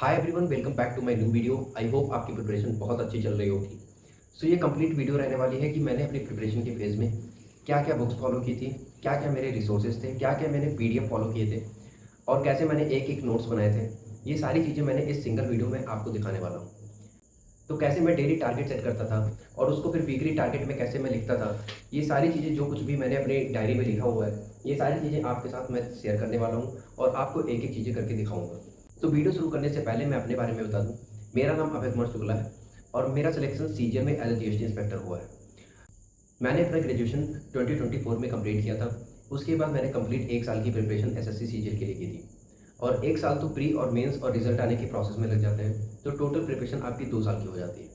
Hi everyone, welcome back to my new video. I hope आपकी preparation बहुत अच्छी चल रही होगी। सो ये कंप्लीट वीडियो रहने वाली है कि मैंने अपनी प्रिपरेशन के फेज़ में क्या क्या बुक्स फॉलो की थी, क्या क्या मेरे रिसोर्सेज थे, क्या क्या मैंने पीडीएफ फॉलो किए थे और कैसे मैंने एक एक नोट्स बनाए थे। ये सारी चीज़ें मैंने इस सिंगल वीडियो में आपको दिखाने वाला हूँ। तो कैसे मैं डेली टारगेट सेट करता था और उसको फिर वीकली टारगेट में कैसे मैं लिखता था, ये सारी चीज़ें जो कुछ भी मैंने अपनी डायरी में लिखा हुआ है, ये सारी चीज़ें आपके साथ मैं शेयर करने वाला हूँ और आपको एक एक चीज़ें करके दिखाऊंगा। तो वीडियो शुरू करने से पहले मैं अपने बारे में बता दूं। मेरा नाम अभय कुमार शुक्ला है और मेरा सिलेक्शन सीजीएल में एज ए जीएसटी इंस्पेक्टर हुआ है। मैंने अपना ग्रेजुएशन 2024 में कंप्लीट किया था। उसके बाद मैंने कंप्लीट 1 साल की प्रिपरेशन एसएससी सीजीएल के लिए की थी और 1 साल तो प्री और मेंस और रिजल्ट आने के प्रोसेस में लग जाते हैं, तो टोटल प्रिपरेशन आपकी 2 साल की हो जाती है।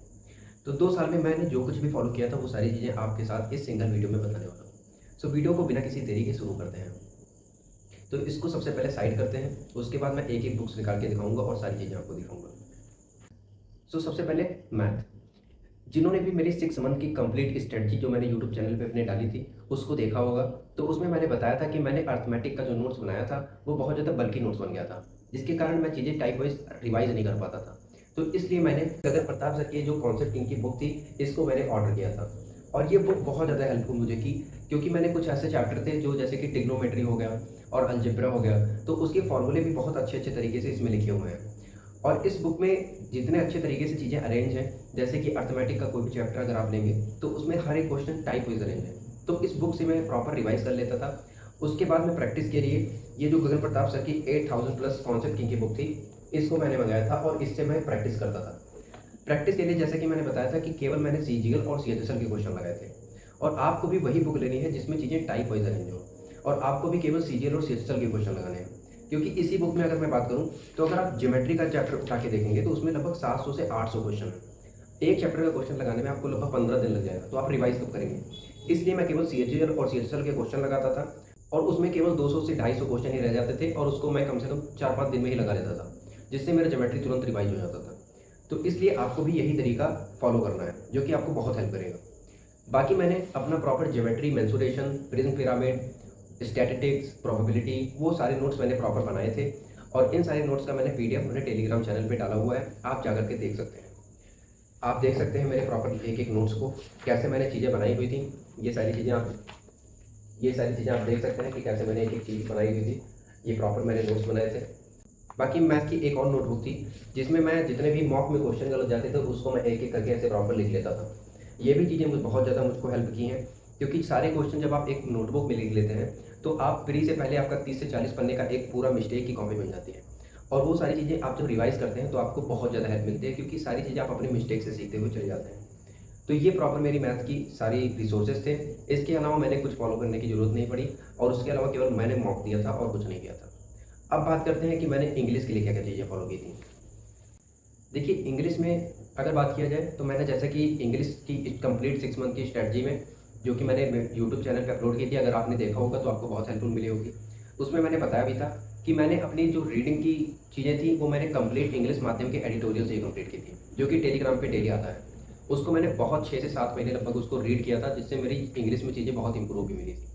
तो 2 साल में मैंने जो कुछ भी फॉलो किया था वो सारी चीज़ें आपके साथ इस सिंगल वीडियो में बताने वाला हूँ। सो वीडियो को बिना किसी देरी के शुरू करते हैं। तो इसको सबसे पहले साइड करते हैं, उसके बाद मैं एक एक बुक्स निकाल के दिखाऊंगा और सारी चीज़ें आपको दिखाऊंगा। सो सबसे पहले मैथ। जिन्होंने भी मेरी 6 मंथ की कंप्लीट स्ट्रेटजी जो मैंने यूट्यूब चैनल पे अपने डाली थी उसको देखा होगा, तो उसमें मैंने बताया था कि मैंने अर्थमेटिक का जो नोट्स बनाया था वो बहुत ज़्यादा बल्कि नोट्स बन गया था, जिसके कारण मैं चीज़ें टाइप वाइज रिवाइज नहीं कर पाता था। तो इसलिए मैंने गगन प्रताप सर की जो कॉन्सेप्ट इनकी बुक थी इसको मैंने ऑर्डर किया था और ये बुक बहुत ज़्यादा हेल्पफुल मुझे की, क्योंकि मैंने कुछ ऐसे चैप्टर थे जो जैसे कि ट्रिग्नोमेट्री हो गया और अलजेब्रा हो गया, तो उसके फॉर्मूले भी बहुत अच्छे अच्छे तरीके से इसमें लिखे हुए हैं। और इस बुक में जितने अच्छे तरीके से चीज़ें अरेंज हैं, जैसे कि अर्थमेटिक का कोई भी चैप्टर अगर आप लेंगे तो उसमें हर एक क्वेश्चन टाइप वाइज अरेंज है। तो इस बुक से मैं प्रॉपर रिवाइज कर लेता था। उसके बाद में प्रैक्टिस के लिए ये जो गगन प्रताप सर की 8000 प्लस कॉन्सेप्ट की बुक थी, इसको मैंने मंगाया था और इससे मैं प्रैक्टिस करता था। प्रैक्टिस के लिए जैसे कि मैंने बताया था कि केवल मैंने सीजीएल और सीएचएसएल के क्वेश्चन लगाए थे और आपको भी वही बुक लेनी है जिसमें चीज़ें टाइप वाइज अरेंज हो और आपको भी केवल सीजीएल और सीएचएसएल के क्वेश्चन लगाने हैं। क्योंकि इसी बुक में अगर मैं बात करूं तो अगर आप ज्योमेट्री का चैप्टर उठा के देखेंगे तो उसमें लगभग 700 से 800 क्वेश्चन है। एक चैप्टर का क्वेश्चन लगाने में आपको लगभग 15 दिन लग जाएगा, तो आप रिवाइज कब करेंगे? इसलिए मैं केवल सीएचएल और सीएचएसएल के क्वेश्चन लगाता था और उसमें केवल 200 से 250 क्वेश्चन ही रह जाते थे और उसको मैं कम से कम 4-5 दिन में ही लगा लेता था, जिससे मेरा ज्योमेट्री तुरंत रिवाइज हो जाता था। तो इसलिए आपको भी यही तरीका फॉलो करना है जो कि आपको बहुत हेल्प करेगा। बाकी मैंने अपना proper geometry, mensuration, prism pyramid, statistics, probability, वो सारे नोट्स मैंने प्रॉपर बनाए थे और इन सारे नोट्स का मैंने पीडीएफ अपने टेलीग्राम चैनल पे डाला हुआ है, आप जाकर के देख सकते हैं। आप देख सकते हैं मेरे प्रॉपर एक एक नोट्स को, कैसे मैंने चीज़ें बनाई हुई थी। ये सारी चीज़ें आप देख सकते हैं कि कैसे मैंने एक एक चीज़ बनाई हुई थी। ये प्रॉपर मैंने नोट्स बनाए थे। बाकी मैथ की एक और नोटबुक थी जिसमें मैं जितने भी मॉक में क्वेश्चन गलत जाते थे उसको मैं एक एक करके ऐसे प्रॉपर लिख लेता था। ये भी चीज़ें मुझे बहुत ज़्यादा मुझको हेल्प की हैं, क्योंकि सारे क्वेश्चन जब आप एक नोटबुक में लिख लेते हैं तो आप प्री से पहले आपका 30 से 40 पन्ने का एक पूरा मिस्टेक की कॉपी बन जाती है और वो सारी चीज़ें आप जब रिवाइज करते हैं तो आपको बहुत ज़्यादा हेल्प मिलती है, क्योंकि सारी चीज़ें आप अपने मिस्टेक से सीखते हुए चले जाते हैं। तो ये प्रॉपर मेरी मैथ की सारी रिसोर्सेज थे। इसके अलावा मैंने कुछ फॉलो करने की ज़रूरत नहीं पड़ी और उसके अलावा केवल मैंने मॉक दिया था और कुछ नहीं किया था। अब बात करते हैं कि मैंने इंग्लिश के लिए क्या क्या चीज़ें फॉलो की थी। देखिए, इंग्लिश में अगर बात किया जाए तो मैंने जैसा कि इंग्लिश की कंप्लीट 6 मंथ की स्ट्रेटजी में जो कि मैंने यूट्यूब चैनल पे अपलोड की थी, अगर आपने देखा होगा तो आपको बहुत हेल्पफुल मिली होगी। उसमें मैंने बताया भी था कि मैंने अपनी जो रीडिंग की चीज़ें थी वो मैंने कंप्लीट इंग्लिश माध्यम के एडिटोरियल से ही कंप्लीट की थी, जो कि टेलीग्राम पे डेली आता है। उसको मैंने बहुत 6 से 7 महीने लगभग उसको रीड किया था, जिससे मेरी इंग्लिश में चीज़ें बहुत इंप्रूव भी मिली थी।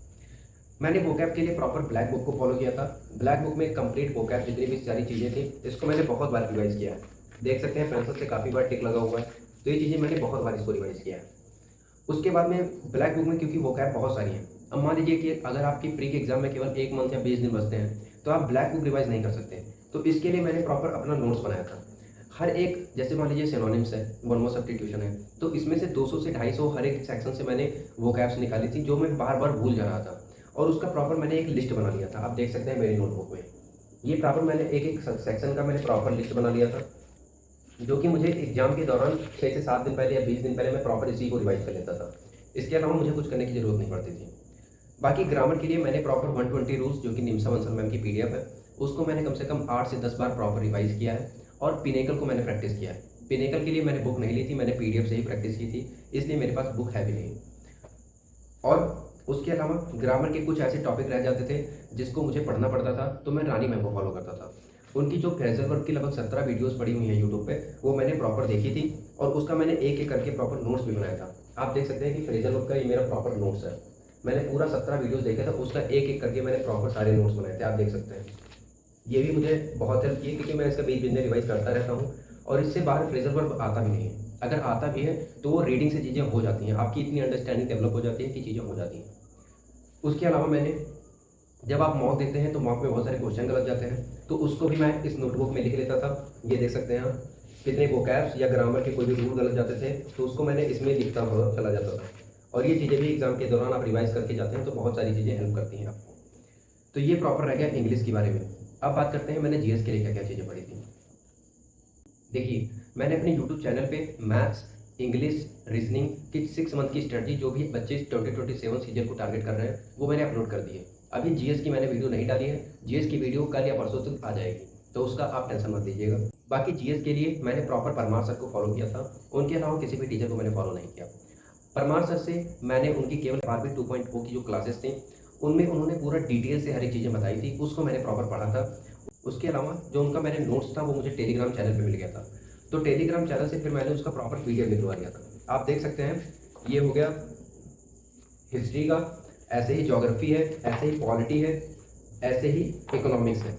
मैंने वोकैब के लिए प्रॉपर ब्लैक बुक को फॉलो किया था। ब्लैक बुक में कंप्लीट वोकैब जितनी भी सारी चीज़ें थी इसको मैंने बहुत बार रिवाइज किया है। देख सकते हैं पेंसिल से काफ़ी बार टिक लगा हुआ है, तो ये चीज़ें मैंने बहुत बार इसको रिवाइज किया है। उसके बाद में ब्लैक बुक में क्योंकि वोकैब बहुत सारी हैं, अब मान लीजिए कि अगर आपकी प्री के एग्जाम में केवल 1 मंथ या 20 दिन बचते हैं तो आप ब्लैक बुक रिवाइज नहीं कर सकते। तो इसके लिए मैंने प्रॉपर अपना नोट्स बनाया था। हर एक, जैसे मान लीजिए सिनोनिम्स है, वन मोर सब्स्टिट्यूशन है, तो इसमें से 200 से 250 हर एक सेक्शन से मैंने वोकैब्स निकाली थी जो मैं बार बार भूल जा रहा था और उसका प्रॉपर मैंने एक लिस्ट बना लिया था। आप देख सकते हैं मेरी नोटबुक में ये प्रॉपर मैंने एक एक सेक्शन का मैंने प्रॉपर लिस्ट बना लिया था, जो कि मुझे एग्जाम के दौरान 6 से 7 दिन पहले या 20 दिन पहले मैं प्रॉपर इसी को रिवाइज कर लेता था। इसके अलावा मुझे कुछ करने की ज़रूरत नहीं पड़ती थी। बाकी ग्रामर के लिए मैंने प्रॉपर 120 रूल्स, जो कि निम्सा बंसल मैम की पीडीएफ है, उसको मैंने कम से कम 8 से 10 बार प्रॉपर रिवाइज किया है और पिनेकल को मैंने प्रैक्टिस किया है। पिनेकल के लिए मैंने बुक नहीं ली थी, मैंने पीडीएफ से ही प्रैक्टिस की थी, इसलिए मेरे पास बुक है भी नहीं। और उसके अलावा ग्रामर के कुछ ऐसे टॉपिक रह जाते थे जिसको मुझे पढ़ना पड़ता था, तो मैं रानी मैम को फॉलो करता था। उनकी जो फ्रेजल वर्क की लगभग 17 वीडियोस पड़ी हुई हैं यूट्यूब पे, वो मैंने प्रॉपर देखी थी और उसका मैंने एक एक करके प्रॉपर नोट्स भी बनाया था। आप देख सकते हैं कि फ्रेजल वर्क का ये मेरा प्रॉपर नोट्स है। मैंने पूरा 17 वीडियोस देखे थे, उसका एक एक करके मैंने प्रॉपर सारे नोट्स बनाए थे, आप देख सकते हैं। ये भी मुझे बहुत हेल्प की है, क्योंकि मैं इसका बीच बीच में रिवाइज़ करता रहता हूँ और इससे बाहर फ्रेज़र वर्ब आता भी नहीं है। अगर आता भी है तो वो रीडिंग से चीज़ें हो जाती हैं, आपकी इतनी अंडरस्टैंडिंग डेवलप हो जाती है कि चीज़ें हो जाती हैं। उसके अलावा मैंने, जब आप मॉक देते हैं तो मॉक में बहुत सारे क्वेश्चन गलत जाते हैं, तो उसको भी मैं इस नोटबुक में लिख लेता था। ये देख सकते हैं आप, कितने वोकैब्स या ग्रामर के कोई भी रूल गलत जाते थे तो उसको मैंने इसमें लिखता हुआ चला जाता था। और ये चीज़ें भी एग्ज़ाम के दौरान आप रिवाइज़ करके जाते हैं तो बहुत सारी चीज़ें हेल्प करती हैं आपको। तो ये प्रॉपर रह गया इंग्लिश के बारे में। अब बात करते हैं मैंने जीएस के लिए क्या क्या चीज़ें पढ़ी थी। देखिए, मैंने अपने यूट्यूब चैनल पे मैथ्स, इंग्लिश, रीजनिंग की 6 मंथ की स्ट्रेटजी जो भी बच्चे 2027 सीजन को टारगेट कर रहे हैं वो मैंने अपलोड कर दी है। अभी जीएस की मैंने वीडियो नहीं डाली है, जीएस की वीडियो कल या परसों तक आ जाएगी, तो उसका आप टेंशन मत लीजिएगा। बाकी जीएस के लिए मैंने प्रॉपर परमार सर को फॉलो किया था, उनके अलावा किसी भी टीचर को मैंने फॉलो नहीं किया। परमार सर से मैंने उनकी केवल आरबी 2.0 की जो क्लासेस थी उनमें उन्होंने पूरा डिटेल से हर एक चीज़ें बताई थी, उसको मैंने प्रॉपर पढ़ा था। उसके अलावा जो उनका मैंने नोट्स था वो मुझे टेलीग्राम चैनल पे मिल गया था, तो टेलीग्राम चैनल से फिर मैंने उसका प्रॉपर पीडीएफ निकलवा लिया था। आप देख सकते हैं, ये हो गया हिस्ट्री का, ऐसे ही ज्योग्राफी है, ऐसे ही पॉलिटी है, ऐसे ही इकोनॉमिक्स है।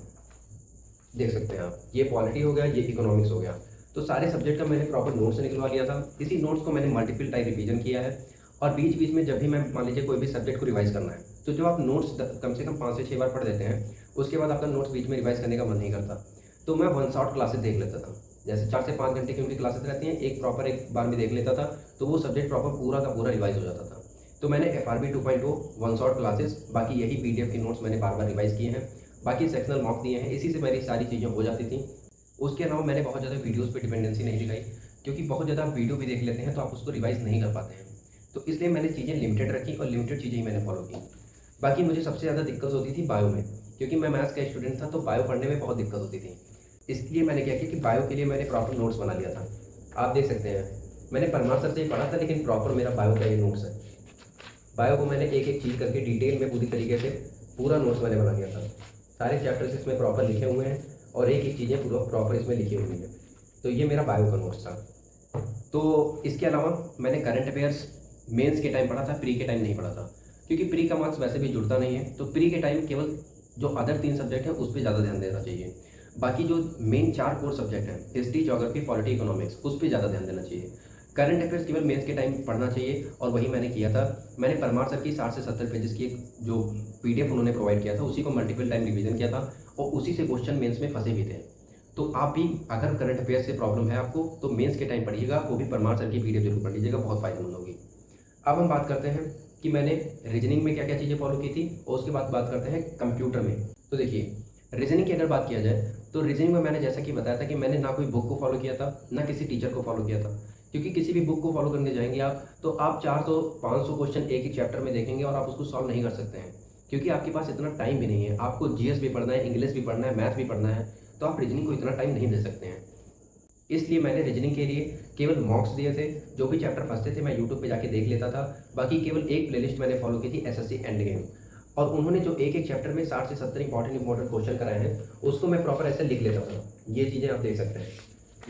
देख सकते हैं आप, ये पॉलिटी हो गया, ये इकोनॉमिक्स हो गया। तो सारे सब्जेक्ट का मैंने प्रॉपर नोट्स निकलवा लिया था। इसी नोट्स को मैंने मल्टीपल टाइम रिवीजन किया है और बीच बीच में जब भी मैं मान लीजिए कोई भी सब्जेक्ट को रिवाइज करना है तो जब आप नोट्स कम से कम 5 से 6 बार पढ़ देते हैं, उसके बाद आपका नोट्स बीच में रिवाइज करने का मन नहीं करता, तो मैं वन शॉट क्लासेस देख लेता था। जैसे 4 से 5 घंटे की उनकी क्लासेस रहती हैं, एक प्रॉपर एक बार में देख लेता था, तो वो सब्जेक्ट प्रॉपर पूरा का पूरा रिवाइज हो जाता था। तो मैंने FRB 2.0 वन शॉट क्लासेस, बाकी यही PDF के नोट्स मैंने बार बार रिवाइज किए हैं, बाकी सेक्शनल मॉक दिए हैं, इसी से मेरी सारी चीज़ें हो जाती थी। उसके अलावा मैंने बहुत ज़्यादा वीडियोज़ पे डिपेंडेंसी नहीं दिखाई, क्योंकि बहुत ज़्यादा आप वीडियो भी देख लेते हैं तो आप उसको रिवाइज नहीं कर पाते हैं, तो इसलिए मैंने चीज़ें लिमिटेड रखी और लिमिटेड चीज़ें ही मैंने फॉलो की। बाकी मुझे सबसे ज़्यादा दिक्कत होती थी बायो में, क्योंकि मैं मैथ्स का स्टूडेंट था तो बायो पढ़ने में बहुत दिक्कत होती थी। इसलिए मैंने क्या किया कि बायो के लिए मैंने प्रॉपर नोट्स बना लिया था। आप देख सकते हैं, मैंने परमार सर से ही पढ़ा था, लेकिन प्रॉपर मेरा बायो का ये नोट्स है। बायो को मैंने एक एक चीज़ करके डिटेल में पूरी तरीके से पूरा नोट्स मैंने बना लिया था। सारे चैप्टर्स इसमें प्रॉपर लिखे हुए हैं और एक एक चीज़ें पूरा प्रॉपर इसमें लिखी हुई हैं। तो ये मेरा बायो का नोट्स था। तो इसके अलावा मैंने करंट अफेयर्स मेंस के टाइम पढ़ा था, प्री के टाइम नहीं पढ़ा था, क्योंकि प्री का मार्क्स वैसे भी जुड़ता नहीं है, तो प्री के टाइम केवल जो अदर 3 सब्जेक्ट हैं उस पर ज़्यादा ध्यान देना चाहिए। बाकी जो मेन 4 कोर सब्जेक्ट हैं, हिस्ट्री, ज्योग्राफी, पॉलिटी, इकोनॉमिक्स, उस पर ज़्यादा ध्यान देना चाहिए। करंट अफेयर्स केवल मेंस के टाइम पढ़ना चाहिए और वही मैंने किया था। मैंने परमार सर की 60 से 70 पेजेस की एक जो PDF उन्होंने प्रोवाइड किया था, उसी को मल्टीपल टाइम रिवीजन किया था और उसी से क्वेश्चन मेंस में फंसे भी थे। तो आप भी अगर करंट अफेयर्स से प्रॉब्लम है आपको तो मेंस के टाइम पढ़िएगा, वो भी परमार सर की PDF जरूर पढ़ लीजिएगा, बहुत फायदेमंद होगी। अब हम बात करते हैं कि मैंने रीजनिंग में क्या क्या चीज़ें फॉलो की थी और उसके बाद बात करते हैं कंप्यूटर में। तो देखिए, रीजनिंग की अगर बात किया जाए तो रीजनिंग में मैंने जैसा कि बताया था कि मैंने ना कोई बुक को फॉलो किया था, ना किसी टीचर को फॉलो किया था, क्योंकि किसी भी बुक को फॉलो करने जाएंगे आप तो आप 400-500 क्वेश्चन एक ही चैप्टर में देखेंगे और आप उसको सॉल्व नहीं कर सकते हैं, क्योंकि आपके पास इतना टाइम भी नहीं है। आपको GS भी पढ़ना है, इंग्लिश भी पढ़ना है, मैथ भी पढ़ना है, तो आप रीजनिंग को इतना टाइम नहीं दे सकते हैं। इसलिए मैंने रीजनिंग के लिए केवल मॉक्स दिए थे, जो भी चैप्टर फंसते थे मैं यूट्यूब पे जाके देख लेता था। बाकी केवल एक प्लेलिस्ट मैंने फॉलो की थी, SSC एंड गेम, और उन्होंने जो एक एक चैप्टर में 60 से 70 इंपॉर्टेंट क्वेश्चन कराए हैं उसको मैं प्रॉपर ऐसे लिख लेता था। ये चीज़ें आप देख सकते हैं,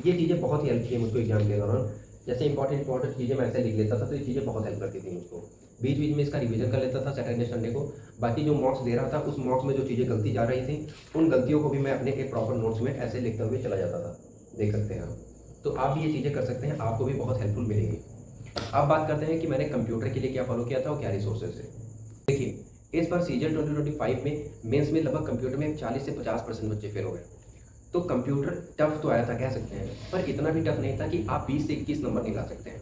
ये चीज़ें बहुत ही हेल्प की मुझको एग्जाम के दौरान। जैसे इंपॉर्टेंट चीज़ें मैं ऐसे लिख लेता था तो ये चीज़ें बहुत हेल्प करती थी मुझको। बीच बीच में इसका रिवीजन कर लेता था सैटरडे संडे को। बाकी जो मॉक्स दे रहा था उस मॉक्स में जो चीज़ें गलती जा रही थी उन गलतियों को भी मैं अपने एक प्रॉपर नोट्स में ऐसे लिखते हुए चला जाता था। देख सकते हैं आप, तो आप भी ये चीज़ें कर सकते हैं, आपको भी बहुत हेल्पफुल मिलेगी। अब बात करते हैं कि मैंने कंप्यूटर के लिए क्या फॉलो किया था और क्या रिसोर्सेज थे। देखिए, इस बार सीजन 2025 में मेंस में लगभग कंप्यूटर में 40 से 50% बच्चे फेल हो गए। तो कंप्यूटर टफ तो आया था कह सकते हैं, पर इतना भी टफ नहीं था कि आप 20 से 21 नंबर निकाल सकते हैं।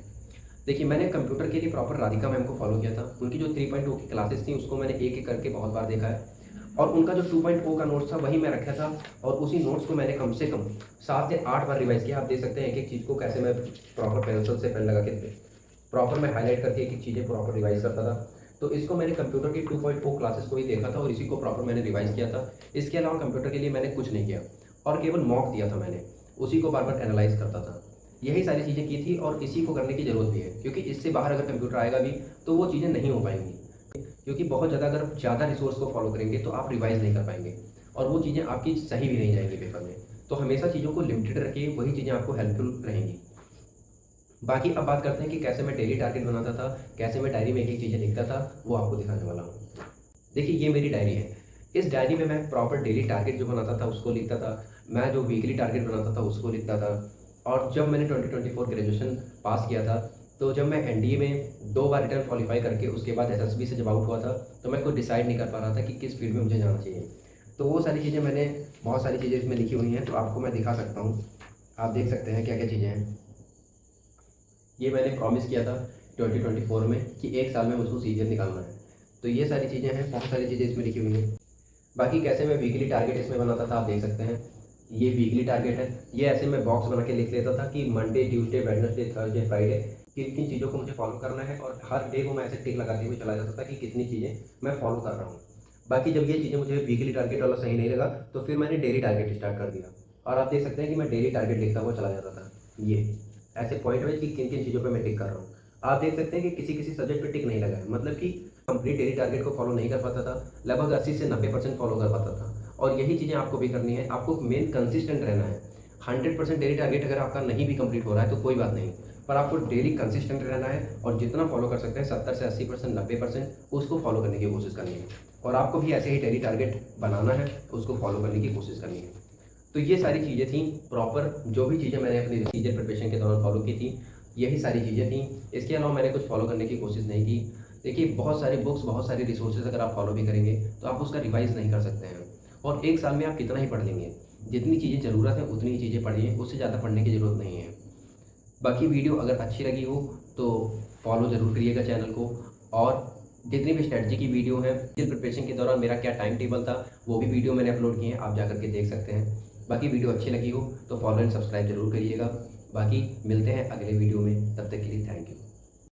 देखिए, मैंने कंप्यूटर के लिए प्रॉपर राधिका मैम को फॉलो किया था। उनकी जो 3.0 की क्लासेस थी उसको मैंने एक एक करके बहुत बार देखा है, और उनका जो 2.0 का नोट्स था वही मैं रखा था, और उसी नोट्स को मैंने कम से कम 7 से 8 बार रिवाइज किया। आप देख सकते हैं एक एक चीज़ को कैसे मैं प्रॉपर पेंसिल से पेन लगा के प्रॉपर मैं हाईलाइट करके एक एक चीज़ें प्रॉपर रिवाइज करता था। तो इसको मैंने कंप्यूटर की 2.0 क्लासेस को ही देखा था और इसी को प्रॉपर मैंने रिवाइज किया था। इसके अलावा कंप्यूटर के लिए मैंने कुछ नहीं किया और केवल मॉक दिया था मैंने, उसी को बार बार एनालाइज करता था। यही सारी चीज़ें की थी और इसी को करने की ज़रूरत भी है, क्योंकि इससे बाहर अगर कंप्यूटर आएगा भी तो वो चीज़ें नहीं हो पाएंगी, क्योंकि बहुत ज़्यादा अगर ज़्यादा रिसोर्स को फॉलो करेंगे तो आप रिवाइज नहीं कर पाएंगे और वो चीज़ें आपकी सही भी नहीं जाएंगी पेपर में। तो हमेशा चीज़ों को लिमिटेड रखिए, वही चीज़ें आपको हेल्पफुल रहेंगी। बाकी अब बात करते हैं कि कैसे मैं डेली टारगेट बनाता था, कैसे मैं डायरी में एक एक चीज़ें लिखता था, वो आपको दिखाने वाला हूँ। देखिए, ये मेरी डायरी है। इस डायरी में मैं प्रॉपर डेली टारगेट जो बनाता था उसको लिखता था, मैं जो वीकली टारगेट बनाता था उसको लिखता था। और जब मैंने 2024 ग्रेजुएशन पास किया था, तो जब मैं एनडीए में 2 बार रिटर्न क्वालीफाई करके उसके बाद एसएसबी से जब आउट हुआ था, तो मैं कुछ डिसाइड नहीं कर पा रहा था कि किस फील्ड में मुझे जाना चाहिए। तो वो सारी चीज़ें मैंने बहुत सारी चीज़ें इसमें लिखी हुई हैं, तो आपको मैं दिखा सकता हूँ। आप देख सकते हैं क्या-क्या चीज़ें हैं। ये मैंने प्रॉमिस किया था 2024 में कि 1 साल में मुझको सीजीएल निकालना है। तो ये सारी चीज़ें हैं, बहुत सारी चीज़ें इसमें लिखी हुई हैं। बाकी कैसे मैं वीकली टारगेट इसमें बनाता था आप देख सकते हैं। ये वीकली टारगेट है। ये ऐसे मैं बॉक्स बना के लिख लेता था कि Monday, Tuesday, Wednesday, Thursday, Friday किन-किन चीज़ों को मुझे फॉलो करना है, और हर डे को मैं ऐसे टिक लगाते हुए चला जाता था कि कितनी चीज़ें मैं फॉलो कर रहा हूँ। बाकी जब ये चीज़ें मुझे वीकली टारगेट वाला सही नहीं लगा, तो फिर मैंने डेली टारगेट स्टार्ट कर दिया, और आप देख सकते हैं कि मैं डेली टारगेट लिखता हुआ चला जाता था। ये ऐसे पॉइंट वाइज़ कि किन-किन चीज़ों पे मैं टिक कर रहा हूँ। आप देख सकते हैं कि किसी-किसी सब्जेक्ट पे टिक नहीं लगा है, मतलब कि कंप्लीट डेली टारगेट को फॉलो नहीं कर पाता था, लगभग 80 से 90% फॉलो कर पाता था। और यही चीज़ें आपको भी करनी है, आपको मेन कंसिस्टेंट रहना है। 100% डेली टारगेट अगर आपका नहीं भी कंप्लीट हो रहा है तो कोई बात नहीं, पर आपको डेली कंसिस्टेंट रहना है, और जितना फॉलो कर सकते हैं 70 से 80%, 90% उसको फॉलो करने की कोशिश करनी है। और आपको भी ऐसे ही डेली टारगेट बनाना है, उसको फॉलो करने की कोशिश करनी है। तो ये सारी चीज़ें थी प्रॉपर, जो भी चीज़ें मैंने अपनी सीजन प्रिपरेशन के दौरान फॉलो की थी, यही सारी चीज़ें थी। इसके अलावा मैंने कुछ फॉलो करने की कोशिश नहीं की। देखिए, बहुत सारी बुक्स, बहुत सारी रिसोर्सेज़ अगर आप फॉलो भी करेंगे, तो आप उसका रिवाइज़ नहीं कर सकते हैं, और 1 साल में आप कितना ही पढ़ लेंगे। जितनी चीज़ें ज़रूरत है उतनी ही चीज़ें पढ़िए, उससे ज़्यादा पढ़ने की ज़रूरत नहीं है। बाकी वीडियो अगर अच्छी लगी हो तो फॉलो ज़रूर करिएगा चैनल को, और जितनी भी स्ट्रेटजी की वीडियो है, जिस प्रिपरेशन के दौरान मेरा क्या टाइम टेबल था, वो भी वीडियो मैंने अपलोड किए हैं, आप जा कर के देख सकते हैं। बाकी वीडियो अच्छी लगी हो तो फॉलो एंड सब्सक्राइब ज़रूर करिएगा। बाकी मिलते हैं अगले वीडियो में, तब तक के लिए थैंक यू।